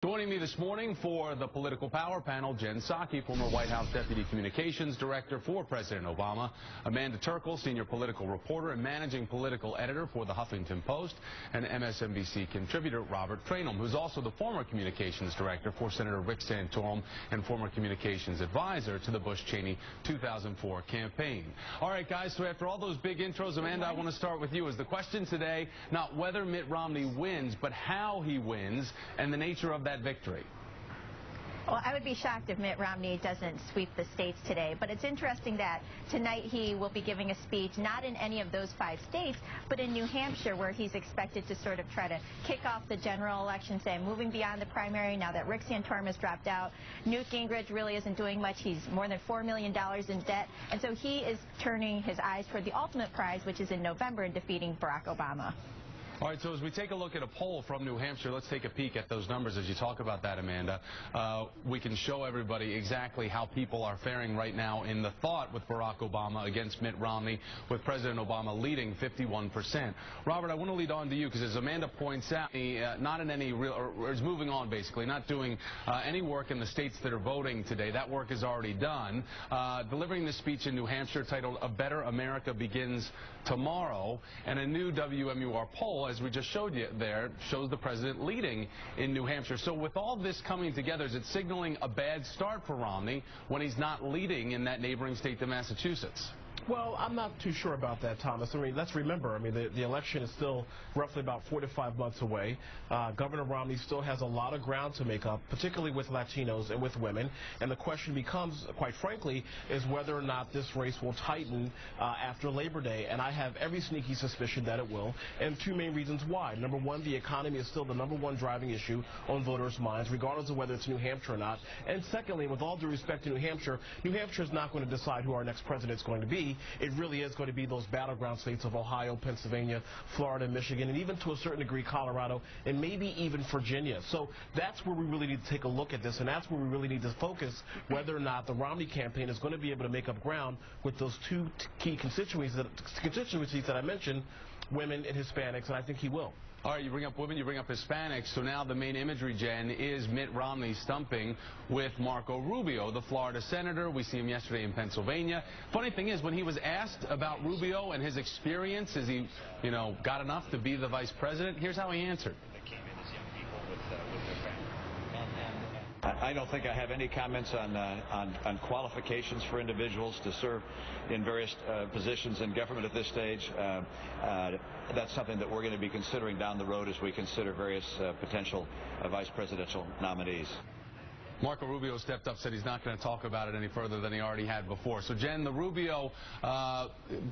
Joining me this morning for the Political Power Panel, Jen Psaki, former White House Deputy Communications Director for President Obama, Amanda Terkel, Senior Political Reporter and Managing Political Editor for the Huffington Post, and MSNBC contributor Robert Traynham, who's also the former Communications Director for Senator Rick Santorum and former Communications Advisor to the Bush-Cheney 2004 campaign. All right, guys, so after all those big intros, Amanda, I want to start with you. Is the question today not whether Mitt Romney wins, but how he wins and the nature of that victory? Well, I would be shocked if Mitt Romney doesn't sweep the states today. But it's interesting that tonight he will be giving a speech not in any of those 5 states, but in New Hampshire, where he's expected to sort of try to kick off the general election, saying moving beyond the primary now that Rick Santorum has dropped out. Newt Gingrich really isn't doing much. He's more than $4 million in debt. And so he is turning his eyes toward the ultimate prize, which is in November, in defeating Barack Obama. All right, so as we take a look at a poll from New Hampshire, let's take a peek at those numbers as you talk about that, Amanda. We can show everybody exactly how people are faring right now in the thought with Barack Obama against Mitt Romney, with President Obama leading 51%. Robert, I want to lead on to you because, as Amanda points out, not in any real, or is moving on basically, not doing any work in the states that are voting today. That work is already done. Delivering this speech in New Hampshire titled "A Better America Begins Tomorrow," and a new WMUR poll, as we just showed you there, shows the president leading in New Hampshire. So with all this coming together, is it signaling a bad start for Romney when he's not leading in that neighboring state to Massachusetts? Well, I'm not too sure about that, Thomas. I mean, let's remember, the election is still roughly about 4 to 5 months away. Governor Romney still has a lot of ground to make up, particularly with Latinos and with women. And the question becomes, quite frankly, is whether or not this race will tighten after Labor Day. And I have every sneaky suspicion that it will. And 2 main reasons why. Number one, the economy is still the #1 driving issue on voters' minds, regardless of whether it's New Hampshire or not. And secondly, with all due respect to New Hampshire is not going to decide who our next president is going to be. It really is going to be those battleground states of Ohio, Pennsylvania, Florida, Michigan, and even to a certain degree Colorado, and maybe even Virginia. So that's where we really need to take a look at this, and that's where we really need to focus whether or not the Romney campaign is going to be able to make up ground with those 2 key constituencies that I mentioned, women and Hispanics, and I think he will. All right, you bring up women, you bring up Hispanics, so now the main imagery, Jen, is Mitt Romney stumping with Marco Rubio, the Florida senator. We see him yesterday in Pennsylvania. Funny thing is, when he was asked about Rubio and his experience, is he, got enough to be the vice president, here's how he answered. I don't think I have any comments on qualifications for individuals to serve in various positions in government at this stage. That's something that we're going to be considering down the road as we consider various potential vice presidential nominees. Marco Rubio stepped up, said he's not going to talk about it any further than he already had before. So, Jen, the Rubio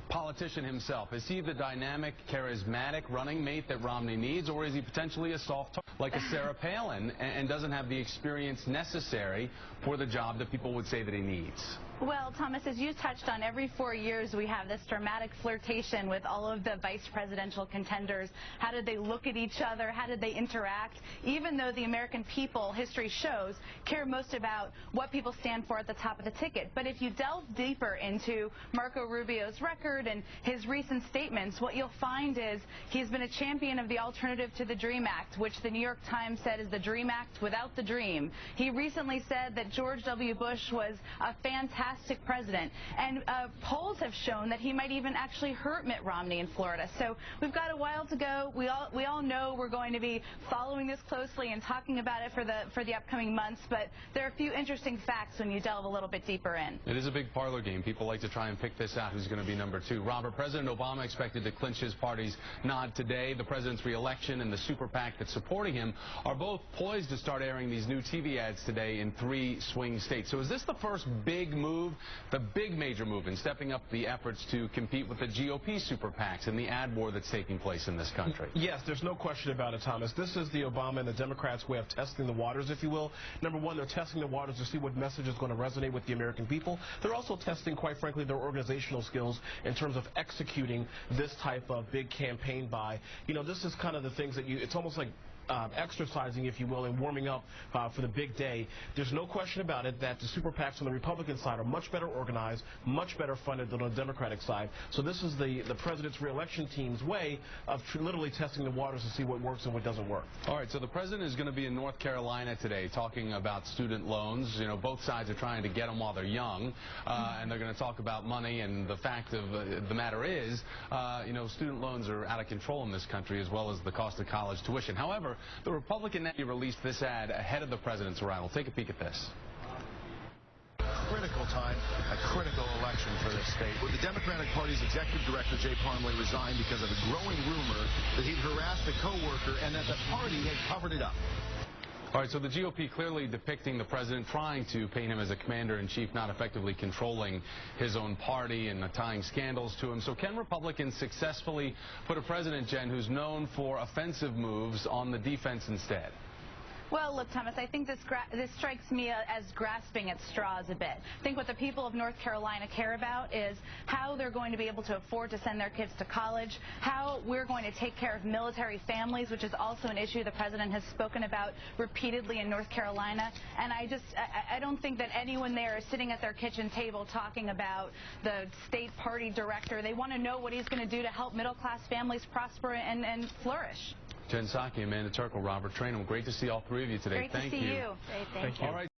politician himself, is he the dynamic, charismatic running mate that Romney needs, or is he potentially a soft target like a Sarah Palin and doesn't have the experience necessary for the job that people would say that he needs? Well, Thomas, as you touched on, every 4 years we have this dramatic flirtation with all of the vice presidential contenders. How did they look at each other? How did they interact? Even though the American people, history shows, care most about what people stand for at the top of the ticket. But if you delve deeper into Marco Rubio's record and his recent statements, what you'll find is he's been a champion of the Alternative to the Dream Act, which the New York Times said is the Dream Act without the dream. He recently said that George W. Bush was a fantastic president, and polls have shown that he might even actually hurt Mitt Romney in Florida. So we've got a while to go. We all know we're going to be following this closely and talking about it for the upcoming months, but there are a few interesting facts when you delve a little bit deeper in. It is a big parlor game. People like to try and pick this out, who's going to be number 2. Robert, President Obama expected to clinch his party's nod today. The president's re-election and the super PAC that's supporting him are both poised to start airing these new TV ads today in 3 swing states. So is this the first big move, the big major move in stepping up the efforts to compete with the GOP super PACs and the ad war that's taking place in this country? Yes, there's no question about it, Thomas. This is the Obama and the Democrats' way of testing the waters, if you will. Number one, they're testing the waters to see what message is going to resonate with the American people. They're also testing, quite frankly, their organizational skills in terms of executing this type of big campaign buy. This is kind of the things that it's almost like exercising, if you will, and warming up for the big day. There's no question about it that the super PACs on the Republican side are much better organized, much better funded than on the Democratic side. So this is the president's reelection team's way of literally testing the waters to see what works and what doesn't work. All right, so the president is going to be in North Carolina today talking about student loans. You know, both sides are trying to get them while they're young, and they're going to talk about money. And the fact of the matter is, you know, student loans are out of control in this country, as well as the cost of college tuition. However, the Republican Navy released this ad ahead of the president's arrival. Take a peek at this. Critical time, a critical election for this state. With the Democratic Party's executive director, Jay Parmley, resigned because of a growing rumor that he'd harassed a co-worker and that the party had covered it up. All right, so the GOP clearly depicting the president trying to paint him as a commander-in-chief, not effectively controlling his own party and tying scandals to him. So can Republicans successfully put a president, Jen, who's known for offensive moves on the defense instead? Well, look, Thomas, I think this strikes me as grasping at straws a bit. I think what the people of North Carolina care about is how they're going to be able to afford to send their kids to college, how we're going to take care of military families, which is also an issue the president has spoken about repeatedly in North Carolina. And I don't think that anyone there is sitting at their kitchen table talking about the state party director. They want to know what he's going to do to help middle-class families prosper and flourish. Jen Psaki, Terkel, Robert Traynham, great to see all three of you today. Great to see you. Thank you. All right.